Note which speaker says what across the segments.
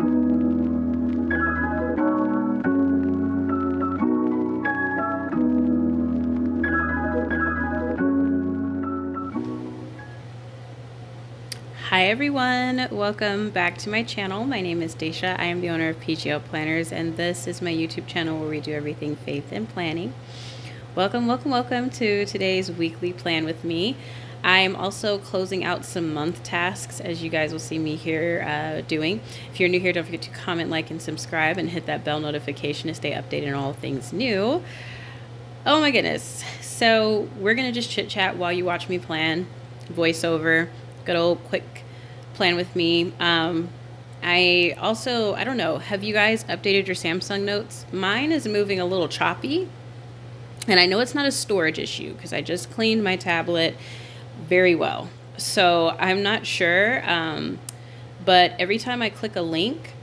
Speaker 1: Hi everyone, welcome back to my channel. My name is Daisha. I am the owner of PGL Planners, and this is my YouTube channel where we do everything faith and planning. Welcome to today's weekly plan with me. I am also closing out some month tasks, as you guys will see me here doing. If you're new here, don't forget to comment, like, and subscribe, and hit that bell notification to stay updated on all things new. Oh my goodness. So we're gonna just chit chat while you watch me plan, voiceover, good old quick plan with me. I don't know, have you guys updated your Samsung notes? Mine is moving a little choppy, and I know it's not a storage issue because I just cleaned my tablet very well, so I'm not sure, but every time I click a link,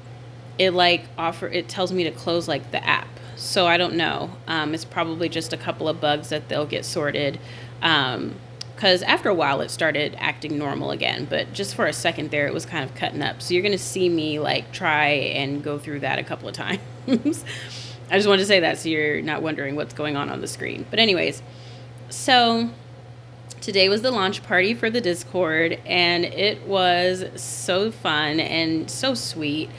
Speaker 1: it tells me to close like the app. So I don't know, it's probably just a couple of bugs that they'll get sorted, because after a while it started acting normal again, but just for a second there it was kind of cutting up. So you're gonna see me like try and go through that a couple of times. I just wanted to say that so you're not wondering what's going on the screen. But anyways, so today was the launch party for the Discord, and it was so fun and so sweet,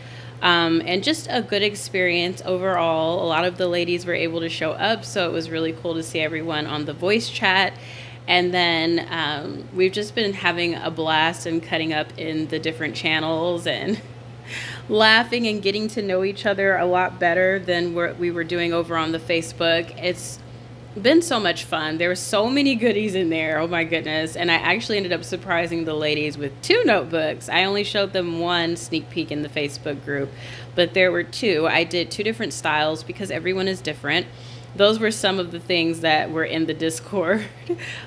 Speaker 1: and just a good experience overall. A lot of the ladies were able to show up, so it was really cool to see everyone on the voice chat. And then we've just been having a blast and cutting up in the different channels and laughing and getting to know each other a lot better than what we were doing over on the Facebook. It's been so much fun. There were so many goodies in there. Oh my goodness. And I actually ended up surprising the ladies with 2 notebooks. I only showed them one sneak peek in the Facebook group, but there were 2. I did 2 different styles because everyone is different. Those were some of the things that were in the Discord.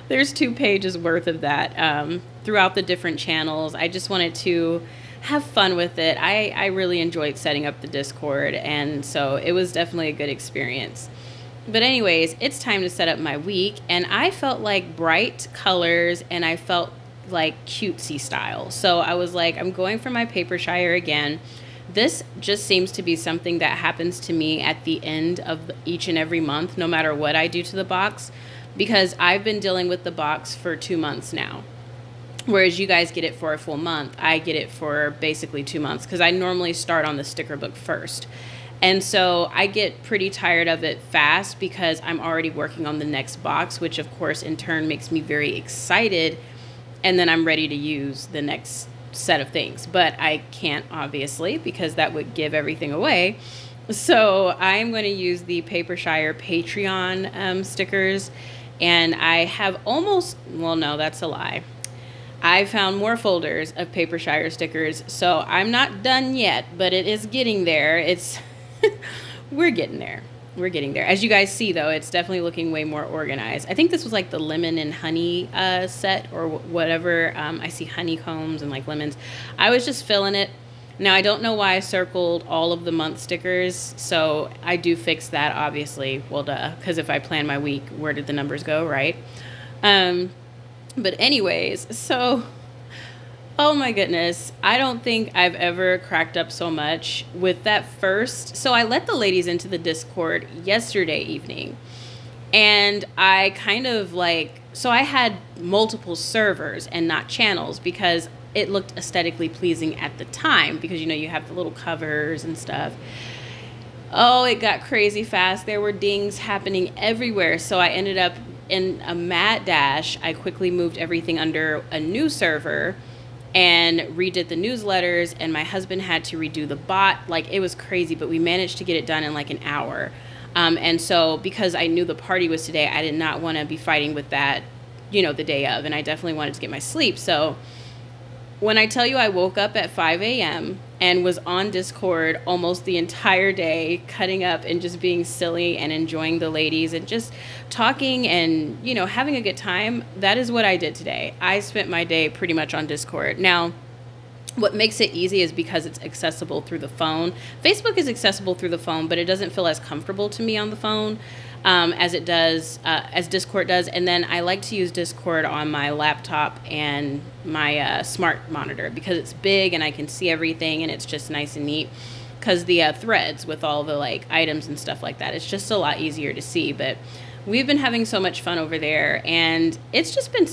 Speaker 1: There's 2 pages worth of that throughout the different channels. I just wanted to have fun with it. I really enjoyed setting up the Discord, and so it was definitely a good experience. But anyways, it's time to set up my week, and I felt like bright colors and I felt like cutesy style. So I was like, I'm going for my paper shire again. This just seems to be something that happens to me at the end of each and every month, no matter what I do to the box, because I've been dealing with the box for 2 months now. Whereas you guys get it for a full month, I get it for basically 2 months, because I normally start on the sticker book first. And so I get pretty tired of it fast because I'm already working on the next box, which of course in turn makes me very excited. And then I'm ready to use the next set of things, but I can't obviously because that would give everything away. So I'm going to use the Paper Shire Patreon stickers, and I have almost, well, no, that's a lie. I found more folders of Paper Shire stickers, so I'm not done yet, but it is getting there. It's we're getting there. We're getting there. As you guys see, though, it's definitely looking way more organized. I think this was like the lemon and honey set or whatever. I see honeycombs and like lemons. I was just filling it. Now, I don't know why I circled all of the month stickers, so I do fix that, obviously. Well, duh, because if I plan my week, where did the numbers go, right? But anyways, so oh my goodness, I don't think I've ever cracked up so much with that first. So I let the ladies into the Discord yesterday evening, and I kind of like, so I had multiple servers and not channels because it looked aesthetically pleasing at the time, because you know you have the little covers and stuff. Oh, it got crazy fast. There were dings happening everywhere. So I ended up in a mad dash. I quickly moved everything under a new server and redid the newsletters, and my husband had to redo the bot. Like, it was crazy, but we managed to get it done in like an hour. And so because I knew the party was today, I did not want to be fighting with that, you know, the day of, and I definitely wanted to get my sleep. So when I tell you I woke up at 5 a.m. and was on Discord almost the entire day, cutting up and just being silly and enjoying the ladies and just talking and, you know, having a good time, that is what I did today. I spent my day pretty much on Discord. Now, what makes it easy is because it's accessible through the phone. Facebook is accessible through the phone, but it doesn't feel as comfortable to me on the phone. as it does, as Discord does. And then I like to use Discord on my laptop and my smart monitor because it's big and I can see everything and it's just nice and neat. Because the threads with all the like items and stuff like that, it's just a lot easier to see. But we've been having so much fun over there, and it's been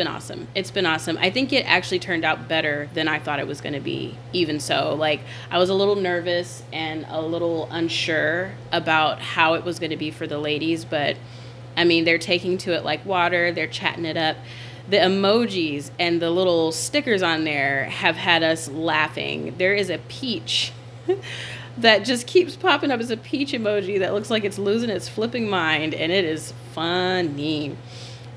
Speaker 1: awesome. It's been awesome. I think it actually turned out better than I thought it was going to be. Even so, like, I was a little nervous and a little unsure about how it was going to be for the ladies, but I mean, they're taking to it like water. They're chatting it up. The emojis and the little stickers on there have had us laughing. There is a peach that just keeps popping up as a peach emoji that looks like it's losing its flipping mind, and it is funny.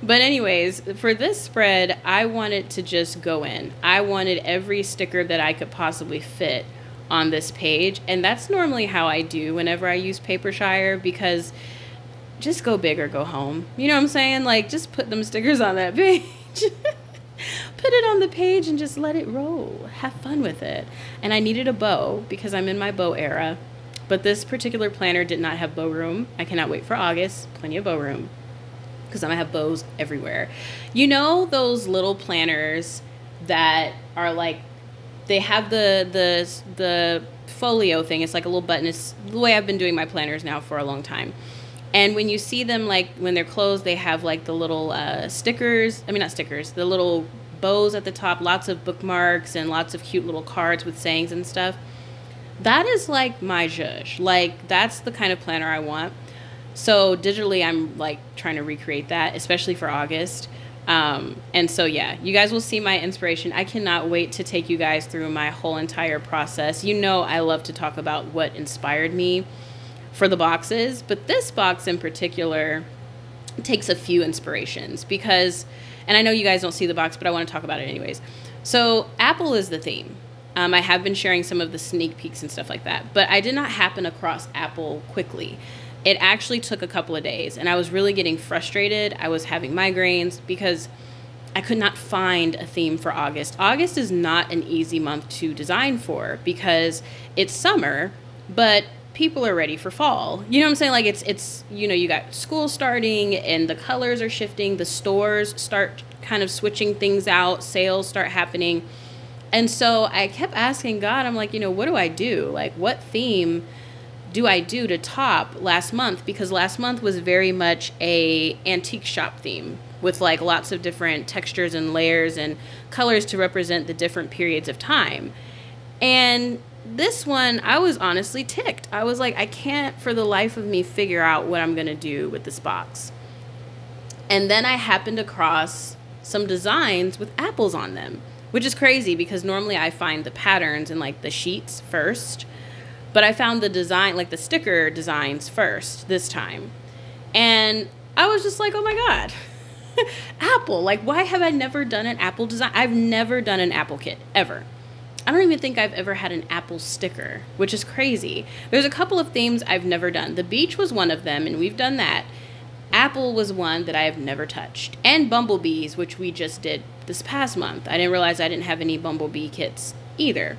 Speaker 1: But anyways, for this spread, I wanted to just go in. I wanted every sticker that I could possibly fit on this page, and that's normally how I do whenever I use Papershire, because just go big or go home. You know what I'm saying? Like, just put them stickers on that page. Put it on the page and just let it roll. Have fun with it. And I needed a bow because I'm in my bow era. But this particular planner did not have bow room. I cannot wait for August. Plenty of bow room. Because I'm going to have bows everywhere. You know those little planners that are like, they have the folio thing. It's like a little button. It's the way I've been doing my planners now for a long time. And when you see them, like, when they're closed, they have, like, the little stickers. I mean, not stickers. The little bows at the top. Lots of bookmarks and lots of cute little cards with sayings and stuff. That is, like, my zhuzh. Like, that's the kind of planner I want. So, digitally, I'm, like, trying to recreate that, especially for August. And so, yeah, you guys will see my inspiration. I cannot wait to take you guys through my whole entire process. You know I love to talk about what inspired me for the boxes, but this box in particular takes a few inspirations because, and I know you guys don't see the box, but I want to talk about it anyways. So Apple is the theme. I have been sharing some of the sneak peeks and stuff like that, but I did not happen across Apple quickly. It actually took a couple of days, and I was really getting frustrated. I was having migraines because I could not find a theme for August. August is not an easy month to design for because it's summer, but people are ready for fall. You know what I'm saying? Like, it's you know, you got school starting and the colors are shifting. The stores start kind of switching things out. Sales start happening. And so I kept asking God, I'm like, you know, what do I do? Like, what theme do I do to top last month? Because last month was very much a antique shop theme with like lots of different textures and layers and colors to represent the different periods of time. And this one, I was honestly ticked. I was like, I can't for the life of me figure out what I'm going to do with this box. And then I happened across some designs with apples on them, which is crazy because normally I find the patterns and like the sheets first. But I found the design, like the sticker designs first this time. And I was just like, oh my God, Apple. Like, why have I never done an Apple design? I've never done an Apple kit, ever. I don't even think I've ever had an Apple sticker, which is crazy. There's a couple of themes I've never done. The beach was one of them, and we've done that. Apple was one that I have never touched. And bumblebees, which we just did this past month. I didn't realize I didn't have any bumblebee kits either.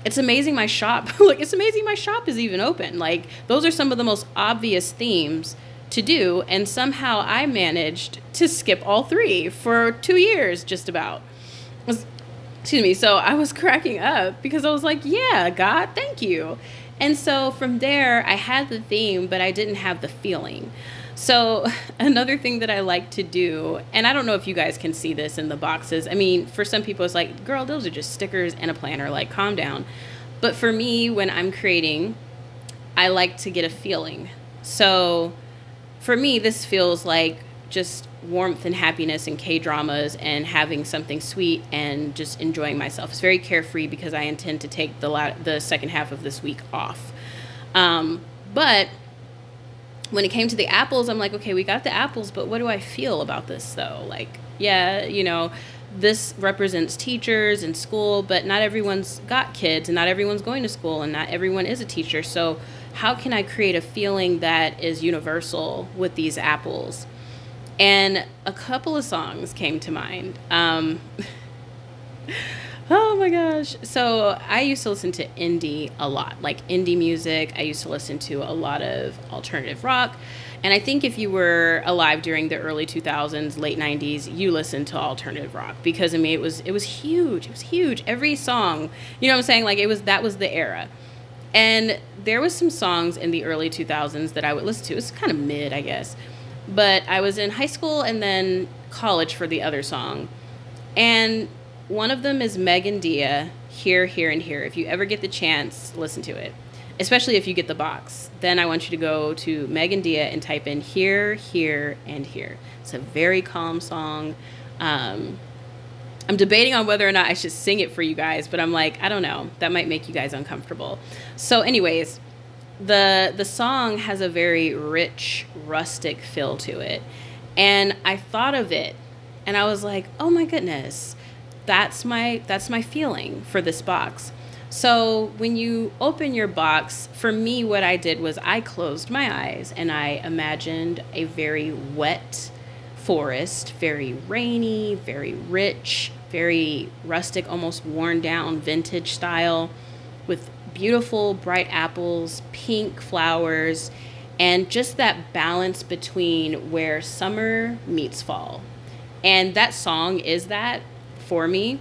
Speaker 1: It's amazing my shop, like, it's amazing my shop is even open. Like, those are some of the most obvious themes to do, and somehow I managed to skip all three for 2 years, just about. Excuse me. So I was cracking up because I was like, yeah, God, thank you. And so from there, I had the theme, but I didn't have the feeling. So another thing that I like to do, and I don't know if you guys can see this in the boxes. I mean, for some people, it's like, girl, those are just stickers and a planner, like, calm down. But for me, when I'm creating, I like to get a feeling. So for me, this feels like just warmth and happiness and K-dramas and having something sweet and just enjoying myself. It's very carefree because I intend to take the second half of this week off. But when it came to the apples, I'm like, okay, we got the apples, but what do I feel about this though? Like, yeah, you know, this represents teachers and school, but not everyone's got kids and not everyone's going to school and not everyone is a teacher. So how can I create a feeling that is universal with these apples? And a couple of songs came to mind. Oh my gosh. So I used to listen to indie a lot, like indie music. I used to listen to a lot of alternative rock. And I think if you were alive during the early 2000s, late 90s, you listened to alternative rock because, I mean, it was huge. It was huge. Every song, you know what I'm saying? Like, that was the era. And there was some songs in the early 2000s that I would listen to. It was kind of mid, I guess. But I was in high school and then college for the other song. And one of them is Meg and Dia, Here, Here, and Here. If you ever get the chance, listen to it. Especially if you get the box. Then I want you to go to Meg and Dia and type in Here, Here, and Here. It's a very calm song. I'm debating on whether or not I should sing it for you guys, but I'm like, I don't know. That might make you guys uncomfortable. So anyways, the song has a very rich, rustic feel to it. And I thought of it, and I was like, oh my goodness, that's my feeling for this box. So when you open your box, for me, what I did was I closed my eyes and I imagined a very wet forest, very rainy, very rich, very rustic, almost worn down vintage style, with beautiful bright apples, pink flowers, and just that balance between where summer meets fall. And that song is that for me.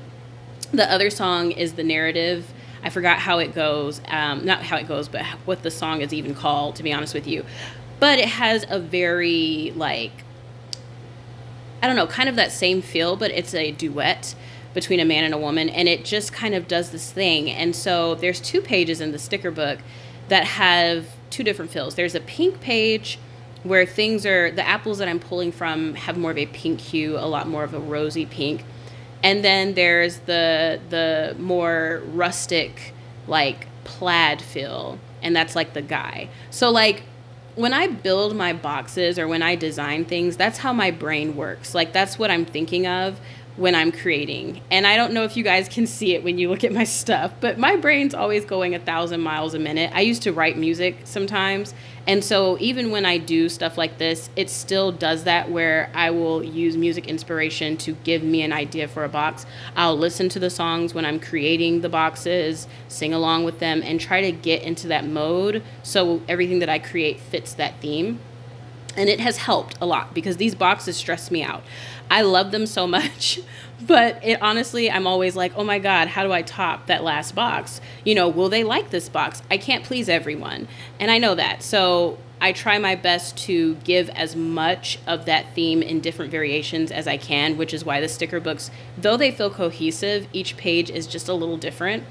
Speaker 1: The other song is the narrative. I forgot how it goes, not how it goes, but what the song is even called, to be honest with you. But it has a very, like, I don't know, kind of that same feel, but it's a duet between a man and a woman, and it just kind of does this thing. And so there's 2 pages in the sticker book that have 2 different feels. There's a pink page where the apples that I'm pulling from have more of a pink hue, a lot more of a rosy pink. And then there's the more rustic, like, plaid feel, and that's like the guy. So, like, when I build my boxes or when I design things, that's how my brain works. Like, that's what I'm thinking of when I'm creating. And I don't know if you guys can see it when you look at my stuff, but my brain's always going 1,000 miles a minute. I used to write music sometimes. And so even when I do stuff like this, it still does that, where I will use music inspiration to give me an idea for a box. I'll listen to the songs when I'm creating the boxes, sing along with them, and try to get into that mode so everything that I create fits that theme. And it has helped a lot because these boxes stress me out. I love them so much, but honestly, I'm always like, oh my God, how do I top that last box? You know, will they like this box? I can't please everyone. And I know that. So I try my best to give as much of that theme in different variations as I can, which is why the sticker books, though they feel cohesive, each page is just a little different.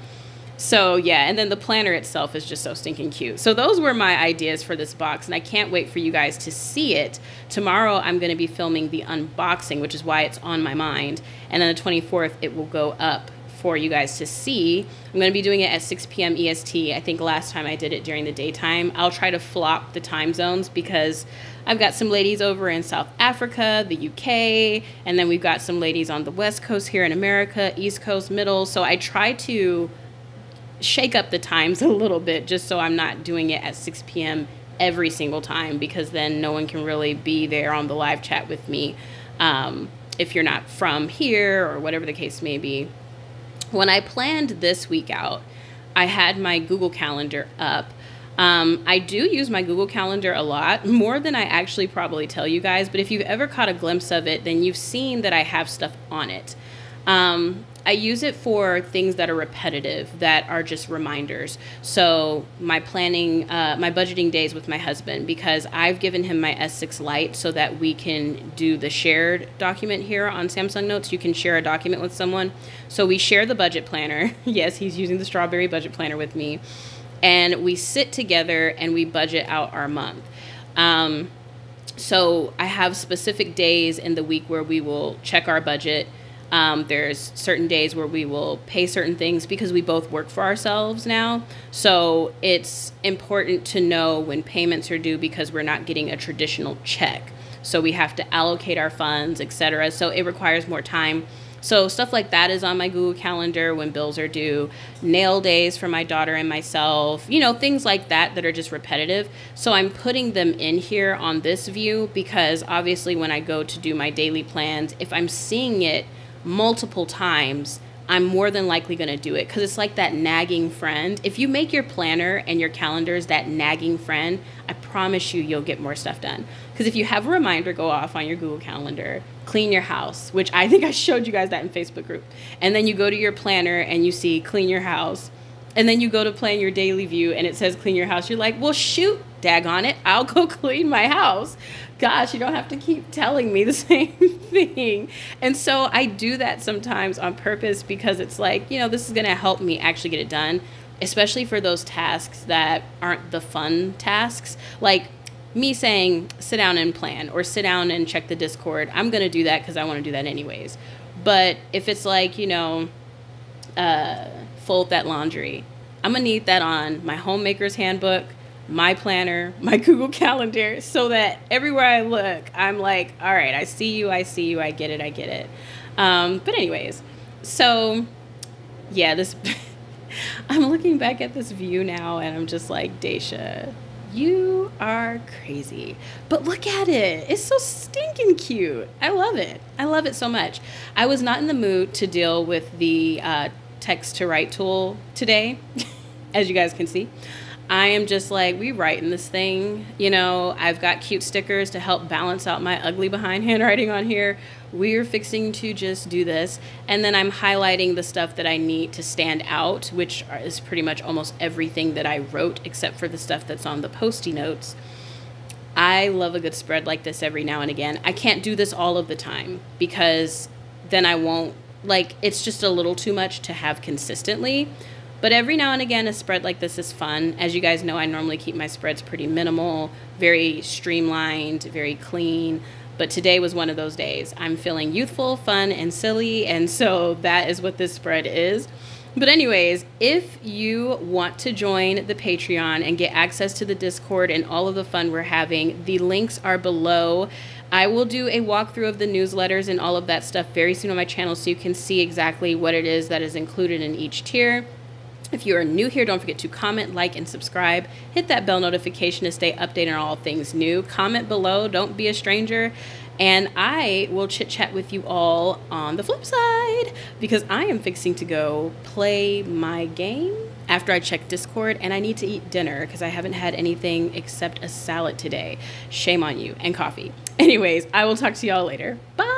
Speaker 1: So yeah, and then the planner itself is just so stinking cute. So those were my ideas for this box, and I can't wait for you guys to see it. Tomorrow I'm going to be filming the unboxing, which is why it's on my mind. And then the 24th, it will go up for you guys to see. I'm going to be doing it at 6 p.m. EST. I think last time I did it during the daytime. I'll try to flop the time zones because I've got some ladies over in South Africa, the UK, and then we've got some ladies on the West Coast here in America, East Coast, Middle. So I try to shake up the times a little bit just so I'm not doing it at 6 p.m. every single time, because then no one can really be there on the live chat with me if you're not from here or whatever the case may be. When I planned this week out, I had my Google Calendar up. I do use my Google Calendar a lot, more than I actually probably tell you guys, but if you've ever caught a glimpse of it, then you've seen that I have stuff on it. I use it for things that are repetitive, that are just reminders. So my planning, my budgeting days with my husband, because I've given him my S6 Lite so that we can do the shared document here on Samsung Notes. You can share a document with someone. So we share the budget planner. Yes, he's using the strawberry budget planner with me. And we sit together and we budget out our month. So I have specific days in the week where we will check our budget. There's certain days where we will pay certain things because we both work for ourselves now. So it's important to know when payments are due because we're not getting a traditional check. So we have to allocate our funds, etc. So it requires more time. So stuff like that is on my Google Calendar when bills are due, nail days for my daughter and myself, you know, things like that that are just repetitive. So I'm putting them in here on this view because obviously when I go to do my daily plans, if I'm seeing it multiple times, I'm more than likely going to do it because it's like that nagging friend. If you make your planner and your calendars that nagging friend, I promise you'll get more stuff done. Because if you have a reminder go off on your Google Calendar, clean your house, which I think I showed you guys that in Facebook group. And then you go to your planner and you see clean your house. And then you go to plan your daily view and it says clean your house. You're like, well, shoot, daggone it, I'll go clean my house. Gosh, you don't have to keep telling me the same thing. And so I do that sometimes on purpose because it's like, you know, this is going to help me actually get it done, especially for those tasks that aren't the fun tasks. Like me saying, sit down and plan, or sit down and check the Discord. I'm going to do that because I want to do that anyways. But if it's like, you know, fold that laundry, I'm going to need that on my homemaker's handbook, my planner, my Google Calendar, so that everywhere I look, I'm like, all right, I see you, I get it. But anyways, so yeah, this, I'm looking back at this view now and I'm just like, Daisha, you are crazy. But look at it. It's so stinking cute. I love it. I love it so much. I was not in the mood to deal with the text to write tool today, as you guys can see. I am just like, we writing this thing, you know. I've got cute stickers to help balance out my ugly behind handwriting on here. We're fixing to just do this, and then I'm highlighting the stuff that I need to stand out, which is pretty much almost everything that I wrote except for the stuff that's on the Post-it notes. I love a good spread like this every now and again. I can't do this all of the time because then I won't, like, it's just a little too much to have consistently. But every now and again, a spread like this is fun. As you guys know, I normally keep my spreads pretty minimal, very streamlined, very clean. But today was one of those days. I'm feeling youthful, fun, and silly, and so that is what this spread is. But anyways, if you want to join the Patreon and get access to the Discord and all of the fun we're having, the links are below. I will do a walkthrough of the newsletters and all of that stuff very soon on my channel so you can see exactly what it is that is included in each tier. If you are new here, don't forget to comment, like, and subscribe. Hit that bell notification to stay updated on all things new. Comment below. Don't be a stranger. And I will chit-chat with you all on the flip side because I am fixing to go play my game after I check Discord, and I need to eat dinner because I haven't had anything except a salad today. Shame on you, and coffee. Anyways, I will talk to y'all later. Bye!